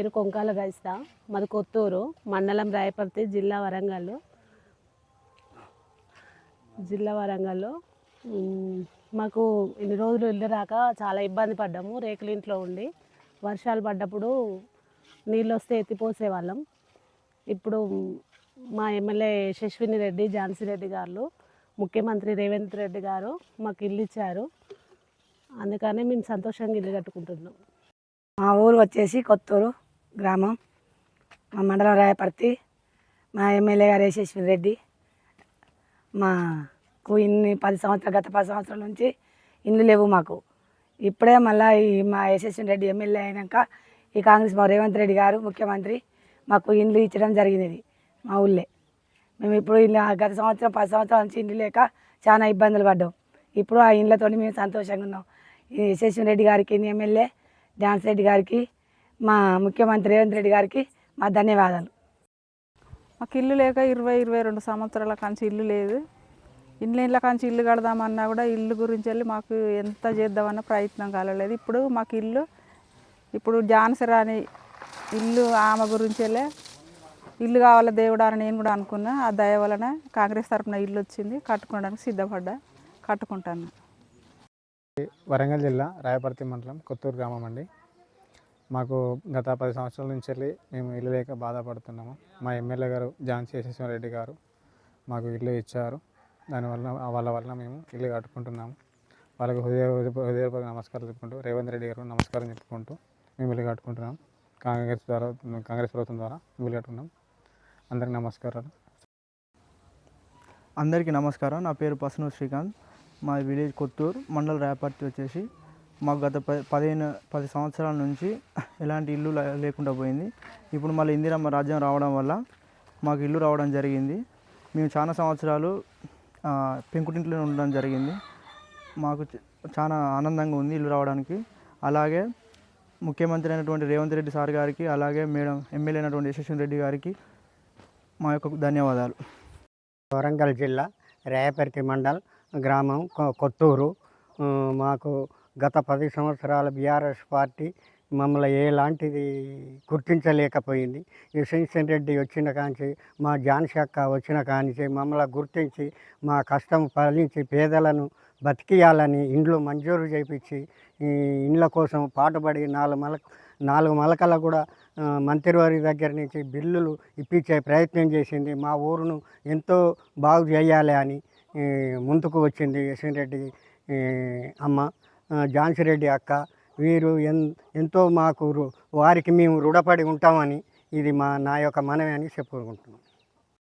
పేరు కొంకాల రైస్తా, మాది కొత్తూరు మండలం రాయపర్తి, జిల్లా వరంగల్. మాకు ఇన్ని రోజులు ఇల్లు రాక చాలా ఇబ్బంది పడ్డాము. రేకుల ఇంట్లో ఉండి వర్షాలు పడ్డప్పుడు నీళ్ళు వస్తే ఎత్తిపోసేవాళ్ళం. ఇప్పుడు మా ఎమ్మెల్యే యశస్విని రెడ్డి, ఝాన్సీ రెడ్డి గారు, ముఖ్యమంత్రి రేవంత్ రెడ్డి గారు మాకు ఇల్లు ఇచ్చారు. అందుకనే మేము సంతోషంగా ఇల్లు కట్టుకుంటున్నాం. మా ఊరు వచ్చేసి కొత్తూరు గ్రామం, మా మండలం రాయపర్తి. మా ఎమ్మెల్యే గారు యశస్విని రెడ్డి. మాకు గత 10 సంవత్సరాల నుంచి ఇండ్లు లేవు మాకు. ఇప్పుడే మళ్ళీ మా యశస్విని రెడ్డి ఎమ్మెల్యే అయినాక ఈ కాంగ్రెస్ మా రేవంత్ రెడ్డి గారు ముఖ్యమంత్రి మాకు ఇండ్లు ఇచ్చడం జరిగినది మా ఊళ్ళే. మేము ఇప్పుడు గత 10 సంవత్సరాల నుంచి ఇండ్లు లేక చాలా ఇబ్బందులు పడ్డాం. ఇప్పుడు ఆ ఇండ్లతో మేము సంతోషంగా ఉన్నాం. ఈ యశస్విని రెడ్డి గారికి, ఎమ్మెల్యే ఝాన్సీ రెడ్డి గారికి, మా ముఖ్యమంత్రి రేవంత్ రెడ్డి గారికి మా ధన్యవాదాలు. మాకు ఇల్లు లేక 22 సంవత్సరాల కాంచి ఇల్లు లేదు. ఇళ్ళ కాంచి ఇల్లు కడదామన్నా కూడా ఇల్లు గురించి వెళ్ళి మాకు ఎంత చేద్దామన్న ప్రయత్నం కలగలేదు. ఇప్పుడు ఝాన్సీ రాణి ఇల్లు ఆమె గురించి వెళ్ళే ఇల్లు కావాలి దేవుడా అని నేను కూడా అనుకున్నా. ఆ దయ వలన కాంగ్రెస్ తరఫున ఇల్లు వచ్చింది, కట్టుకోవడానికి సిద్ధపడ్డా, కట్టుకుంటాను. వరంగల్ జిల్లా రాయపర్తి మండలం కొత్తూరు గ్రామం అండి. మాకు గత 10 సంవత్సరాల నుంచి వెళ్ళి మేము ఇల్లు లేక బాధపడుతున్నాము. మా ఎమ్మెల్యే గారు ఝాన్సీ యశస్విని రెడ్డి గారు మాకు ఇల్లు ఇచ్చారు. వాళ్ళ వల్ల మేము ఇల్లు కట్టుకుంటున్నాము. వాళ్ళకి హృదయపూర్వక నమస్కారం చెప్పుకుంటూ, రేవంత్ రెడ్డి గారు నమస్కారం చెప్పుకుంటూ మేము ఇల్లు కట్టుకుంటున్నాం. కాంగ్రెస్ ప్రభుత్వం ద్వారా ఇల్లు కట్టుకున్నాం. అందరికీ నమస్కారాలు. అందరికీ నమస్కారం. నా పేరు పసునూరు శ్రీకాంత్. మా విలేజ్ కొత్తూరు, మండల రాయపర్తి వచ్చేసి మాకు గత 10 సంవత్సరాల నుంచి ఎలాంటి ఇల్లు లేకుండా పోయింది. ఇప్పుడు మళ్ళీ ఇందిరమ్మ రాజ్యం రావడం వల్ల మాకు ఇల్లు రావడం జరిగింది. మేము చాలా సంవత్సరాలు పెంకుటింట్లో ఉండడం జరిగింది. మాకు చాలా ఆనందంగా ఉంది ఇల్లు రావడానికి. అలాగే ముఖ్యమంత్రి అయినటువంటి రేవంత్ రెడ్డి సార్ గారికి, అలాగే మేడం ఎమ్మెల్యే అయినటువంటి యశస్విని రెడ్డి గారికి మా యొక్క ధన్యవాదాలు. వరంగల్ జిల్లా రాయపర్తి మండల్ గ్రామం కొత్తూరు. మాకు గత 10 సంవత్సరాల బీఆర్ఎస్ పార్టీ మమ్మల్ని ఎలాంటిది గుర్తించలేకపోయింది. యశస్విని రెడ్డి వచ్చిన కాంచి, మా ఝాన్సీ అక్క వచ్చిన కాంచి మమ్మల్ని గుర్తించి మా కష్టం ఫలించి పేదలను బతికియాలని ఇండ్లు మంజూరు చేయించి ఇండ్ల కోసం పాటుపడి 4 మలకల కూడా మంత్రివారి దగ్గర నుంచి బిల్లులు ఇప్పించే ప్రయత్నం చేసింది. మా ఊరును ఎంతో బాగు చేయాలి అని ముందుకు వచ్చింది యశస్విని రెడ్డి అమ్మ, ఝాన్సీ రెడ్డి అక్క. వీరు ఎంతో మాకు వారికి మేము రుణపడి ఉంటామని ఇది నా యొక్క మనవి అని చెప్పుకుంటున్నాం.